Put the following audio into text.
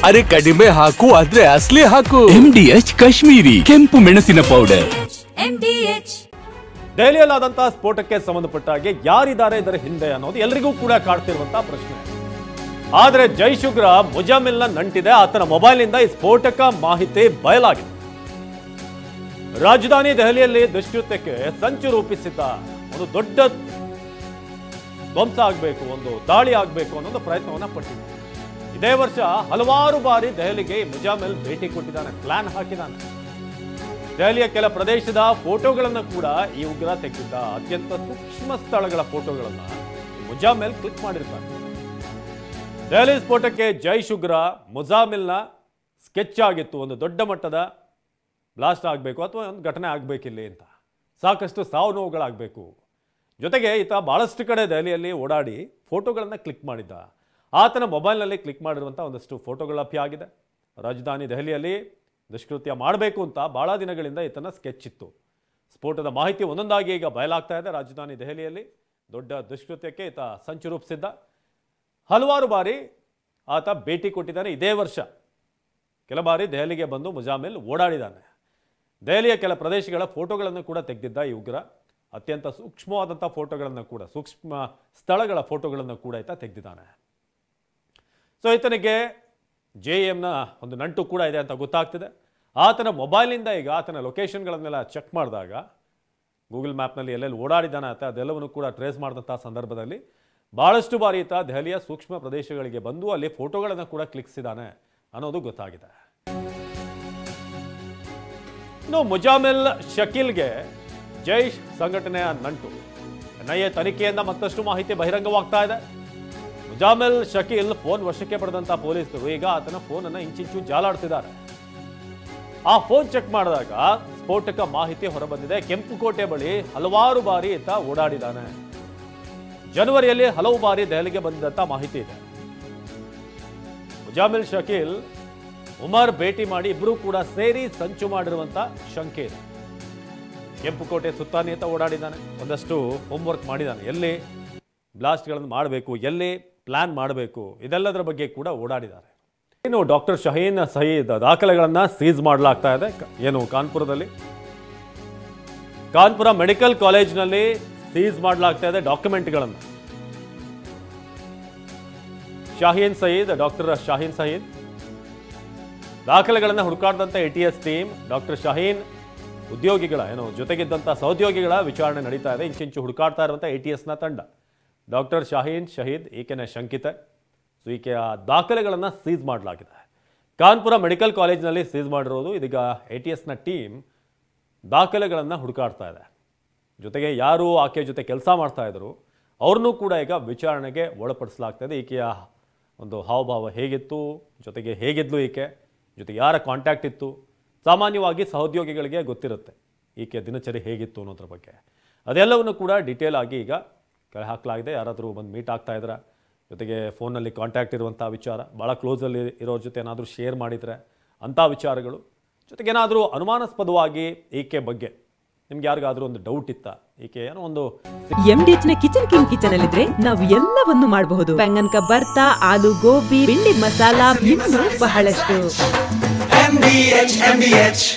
ಅರೆ ಕಡಿಮೆ ಹಾಕು ಆದ್ರೆ ಅಸಲಿ ಹಾಕು. MDH ಕಾಶ್ಮೀರಿ ಕೆಂಪು ಮೆಣಸಿನ ಪೌಡರ್. ದೆಹಲಿಯಲ್ಲಾದಂತಹ ಸ್ಫೋಟಕ್ಕೆ ಸಂಬಂಧಪಟ್ಟ ಹಾಗೆ ಯಾರಿದ್ದಾರೆ ಇದರ ಹಿಂದೆ ಅನ್ನೋದು ಎಲ್ಲರಿಗೂ ಕೂಡ ಕಾಡ್ತಿರುವಂತಹ ಪ್ರಶ್ನೆ. ಆದ್ರೆ ಜೈಷ್ ಉಗ್ರ ಮುಜಾಮಿಲ್ನ ನಂಟಿದೆ. ಆತನ ಮೊಬೈಲ್ನಿಂದ ಈ ಸ್ಫೋಟಕ ಮಾಹಿತಿ ಬಯಲಾಗಿದೆ. ರಾಜಧಾನಿ ದೆಹಲಿಯಲ್ಲಿ ದುಷ್ಕೃತ್ಯಕ್ಕೆ ಸಂಚು ರೂಪಿಸಿದ್ದ ಒಂದು ದೊಡ್ಡ ಧ್ವಂಸ ಆಗಬೇಕು, ಒಂದು ದಾಳಿ ಆಗಬೇಕು ಅನ್ನೋದು ಪ್ರಯತ್ನವನ್ನ ಪಟ್ಟಿದ್ದ. ಇದೇ ವರ್ಷ ಹಲವಾರು ಬಾರಿ ದೆಹಲಿಗೆ ಮುಜಾಮಿಲ್ ಭೇಟಿ ಕೊಟ್ಟಿದ್ದಾನೆ, ಪ್ಲಾನ್ ಹಾಕಿದ್ದಾನೆ. ದೆಹಲಿಯ ಕೆಲ ಪ್ರದೇಶದ ಫೋಟೋಗಳನ್ನು ಕೂಡ ಈ ಉಗ್ರ ತೆಗೆದಿದ್ದ. ಅತ್ಯಂತ ಸೂಕ್ಷ್ಮ ಸ್ಥಳಗಳ ಫೋಟೋಗಳನ್ನ ಮುಜಾಮಿಲ್ ಕ್ಲಿಕ್ ಮಾಡಿರ್ತಾನೆ. ದೆಹಲಿ ಸ್ಫೋಟಕ್ಕೆ ಜೈಷ್ ಉಗ್ರ ಮುಜಾಮಿಲ್ನ ಸ್ಕೆಚ್ ಆಗಿತ್ತು. ಒಂದು ದೊಡ್ಡ ಮಟ್ಟದ ಬ್ಲಾಸ್ಟ್ ಆಗಬೇಕು ಅಥವಾ ಒಂದು ಘಟನೆ ಆಗಬೇಕಿಲ್ಲಿ ಅಂತ, ಸಾಕಷ್ಟು ಸಾವು ನೋವುಗಳಾಗಬೇಕು. ಜೊತೆಗೆ ಈತ ಬಹಳಷ್ಟು ಕಡೆ ದೆಹಲಿಯಲ್ಲಿ ಓಡಾಡಿ ಫೋಟೋಗಳನ್ನು ಕ್ಲಿಕ್ ಮಾಡಿದ್ದ. ಆತನ ಮೊಬೈಲ್ನಲ್ಲಿ ಕ್ಲಿಕ್ ಮಾಡಿರುವಂಥ ಒಂದಷ್ಟು ಫೋಟೋಗಳು ಲಭ್ಯ ಆಗಿದೆ. ರಾಜಧಾನಿ ದೆಹಲಿಯಲ್ಲಿ ದುಷ್ಕೃತ್ಯ ಮಾಡಬೇಕು ಅಂತ ಬಹಳ ದಿನಗಳಿಂದ ಈತನ ಸ್ಕೆಚ್ ಇತ್ತು. ಸ್ಫೋಟದ ಮಾಹಿತಿ ಒಂದೊಂದಾಗಿ ಈಗ ಬಯಲಾಗ್ತಾ ಇದೆ. ರಾಜಧಾನಿ ದೆಹಲಿಯಲ್ಲಿ ದೊಡ್ಡ ದುಷ್ಕೃತ್ಯಕ್ಕೆ ಈತ ಸಂಚು ರೂಪಿಸಿದ್ದ. ಹಲವಾರು ಬಾರಿ ಆತ ಭೇಟಿ ಕೊಟ್ಟಿದ್ದಾನೆ. ಇದೇ ವರ್ಷ ಕೆಲ ಬಾರಿ ದೆಹಲಿಗೆ ಬಂದು ಮುಜಾಮಿಲ್ ಓಡಾಡಿದ್ದಾನೆ. ದೆಹಲಿಯ ಕೆಲ ಪ್ರದೇಶಗಳ ಫೋಟೋಗಳನ್ನು ಕೂಡ ತೆಗೆದಿದ್ದ ಈ ಉಗ್ರ. ಅತ್ಯಂತ ಸೂಕ್ಷ್ಮವಾದಂಥ ಫೋಟೋಗಳನ್ನು ಕೂಡ, ಸೂಕ್ಷ್ಮ ಸ್ಥಳಗಳ ಫೋಟೋಗಳನ್ನು ಕೂಡ ಈತ ತೆಗೆದಿದ್ದಾನೆ. ಸೊ ಈತನಿಗೆ JM-ನ ಒಂದು ನಂಟು ಕೂಡ ಇದೆ ಅಂತ ಗೊತ್ತಾಗ್ತಿದೆ. ಆತನ ಮೊಬೈಲ್ನಿಂದ ಈಗ ಆತನ ಲೊಕೇಶನ್ಗಳನ್ನೆಲ್ಲ ಚೆಕ್ ಮಾಡಿದಾಗ ಗೂಗಲ್ ಮ್ಯಾಪ್ನಲ್ಲಿ ಎಲ್ಲೆಲ್ಲಿ ಓಡಾಡಿದ್ದಾನೆ ಆತ ಅದೆಲ್ಲವನ್ನು ಕೂಡ ಟ್ರೇಸ್ ಮಾಡಿದಂಥ ಸಂದರ್ಭದಲ್ಲಿ ಭಾಳಷ್ಟು ಬಾರಿ ಈತ ದೆಹಲಿಯ ಸೂಕ್ಷ್ಮ ಪ್ರದೇಶಗಳಿಗೆ ಬಂದು ಅಲ್ಲಿ ಫೋಟೋಗಳನ್ನು ಕೂಡ ಕ್ಲಿಕ್ಸಿದ್ದಾನೆ ಅನ್ನೋದು ಗೊತ್ತಾಗಿದೆ. ಇನ್ನು ಮುಜಾಮಿಲ್ ಶಕೀಲ್ಗೆ ಜೈಷ್ ಸಂಘಟನೆಯ ನಂಟು. NIA ತನಿಖೆಯಿಂದ ಮತ್ತಷ್ಟು ಮಾಹಿತಿ ಬಹಿರಂಗವಾಗ್ತಾ ಇದೆ. ಮುಜಾಮಿಲ್ ಶಕೀಲ್ ಫೋನ್ ವಶಕ್ಕೆ ಪಡೆದಂತ ಪೊಲೀಸರು ಈಗ ಆತನ ಫೋನನ್ನು ಇಂಚಿಂಚು ಜಾಲಾಡ್ತಿದ್ದಾರೆ. ಆ ಫೋನ್ ಚೆಕ್ ಮಾಡಿದಾಗ ಸ್ಫೋಟಕ ಮಾಹಿತಿ ಹೊರಬಂದಿದೆ. ಕೆಂಪುಕೋಟೆ ಬಳಿ ಹಲವಾರು ಬಾರಿ ಈತ ಓಡಾಡಿದ್ದಾನೆ. ಜನವರಿಯಲ್ಲಿ ಹಲವು ಬಾರಿ ದೆಹಲಿಗೆ ಬಂದಂತ ಮಾಹಿತಿ ಇದೆ. ಮುಜಾಮಿಲ್ ಶಕೀಲ್ ಉಮರ್ ಭೇಟಿ ಮಾಡಿ ಇಬ್ಬರು ಕೂಡ ಸೇರಿ ಸಂಚು ಮಾಡಿರುವಂತ ಶಂಕೆ ಇದೆ. ಕೆಂಪುಕೋಟೆ ಸುತ್ತಾನೆ ಈತ ಓಡಾಡಿದ್ದಾನೆ. ಒಂದಷ್ಟು ಹೋಮ್ವರ್ಕ್ ಮಾಡಿದ್ದಾನೆ. ಎಲ್ಲಿ ಬ್ಲಾಸ್ಟ್ಗಳನ್ನು ಮಾಡಬೇಕು, ಎಲ್ಲಿ ಪ್ಲಾನ್ ಮಾಡಬೇಕು, ಇದೆಲ್ಲದರ ಬಗ್ಗೆ ಕೂಡ ಓಡಾಡಿದ್ದಾರೆ. ಇನ್ನು ಡಾಕ್ಟರ್ ಶಹೀನ್ ಸಯೀದ್ ದಾಖಲೆಗಳನ್ನು ಸೀಸ್ ಮಾಡಲಾಗ್ತಾ ಇದೆ. ಏನು ಕಾನ್ಪುರದಲ್ಲಿ ಕಾನ್ಪುರ ಮೆಡಿಕಲ್ ಕಾಲೇಜ್ನಲ್ಲಿ ಸೀಸ್ ಮಾಡಲಾಗ್ತಾ ಇದೆ ಡಾಕ್ಯುಮೆಂಟ್ಗಳನ್ನು. ಡಾಕ್ಟರ್ ಶಾಹೀನ್ ಸಯೀದ್ ದಾಖಲೆಗಳನ್ನು ಹುಡುಕಾಡಿದಂಥ ATS ಟೀಮ್ ಡಾಕ್ಟರ್ ಶಾಹೀನ್ ಉದ್ಯೋಗಿಗಳ ಜೊತೆಗಿದ್ದಂಥ ಸಹೋದ್ಯೋಗಿಗಳ ವಿಚಾರಣೆ ನಡೀತಾ ಇದೆ. ಇಂಚಿಂಚು ಹುಡುಕಾಡ್ತಾ ಇರುವಂಥ ATSನ ತಂಡ. ಡಾಕ್ಟರ್ ಶಾಹೀನ್ ಶಹೀದ್ ಈಕೆನ ಶಂಕಿತ. ಸೊ ಈಕೆಯ ದಾಖಲೆಗಳನ್ನು ಸೀಸ್ ಮಾಡಲಾಗಿದೆ. ಕಾನ್ಪುರ ಮೆಡಿಕಲ್ ಕಾಲೇಜ್ನಲ್ಲಿ ಸೀಸ್ ಮಾಡಿರೋದು. ಇದೀಗ ATSನ ಟೀಮ್ ದಾಖಲೆಗಳನ್ನು ಹುಡುಕಾಡ್ತಾ ಇದೆ. ಜೊತೆಗೆ ಯಾರು ಆಕೆಯ ಜೊತೆ ಕೆಲಸ ಮಾಡ್ತಾ ಇದ್ರು ಅವ್ರನ್ನೂ ಕೂಡ ಈಗ ವಿಚಾರಣೆಗೆ ಒಳಪಡಿಸಲಾಗ್ತಾ ಇದೆ. ಈಕೆಯ ಒಂದು ಹಾವಭಾವ ಹೇಗಿತ್ತು, ಜೊತೆಗೆ ಹೇಗಿದ್ಲು ಈಕೆ, ಜೊತೆಗೆ ಯಾರ ಕಾಂಟ್ಯಾಕ್ಟ್ ಇತ್ತು. ಸಾಮಾನ್ಯವಾಗಿ ಸಹೋದ್ಯೋಗಿಗಳಿಗೆ ಗೊತ್ತಿರುತ್ತೆ ಈಕೆ ದಿನಚರಿ ಹೇಗಿತ್ತು ಅನ್ನೋದ್ರ ಬಗ್ಗೆ. ಅದೆಲ್ಲವನ್ನು ಕೂಡ ಡೀಟೇಲ್ ಆಗಿ ಈಗ ಕಳೆ ಹಾಕಲಾಗಿದೆ. ಯಾರಾದರೂ ಬಂದು ಮೀಟ್ ಆಗ್ತಾ ಇದ್ರೆ, ಜೊತೆಗೆ ಫೋನಲ್ಲಿ ಕಾಂಟ್ಯಾಕ್ಟ್ ಇರುವಂಥ ವಿಚಾರ, ಭಾಳ ಕ್ಲೋಸಲ್ಲಿ ಇರೋರ ಜೊತೆ ಏನಾದರೂ ಶೇರ್ ಮಾಡಿದರೆ ಅಂಥ ವಿಚಾರಗಳು, ಜೊತೆಗೆ ಏನಾದರೂ ಅನುಮಾನಾಸ್ಪದವಾಗಿ ಈಕೆ ಬಗ್ಗೆ ನಿಮ್ಗೆ ಯಾರಿಗಾದ್ರೂ ಒಂದು ಡೌಟ್ ಇತ್ತ, ಈಕೆ ಏನೋ ಒಂದು MDH ಕಿಚನ್ ಅಲ್ಲಿದ್ರೆ ನಾವು ಎಲ್ಲವನ್ನು ಮಾಡಬಹುದು. ಬೆಂಗನ್ ಕಾ ಬರ್ತಾ, ಆಲೂ ಗೋಬಿ, ಭಿಂಡಿ ಮಸಾಲಾ, ಇನ್ನೂ ಬಹಳಷ್ಟು. MDH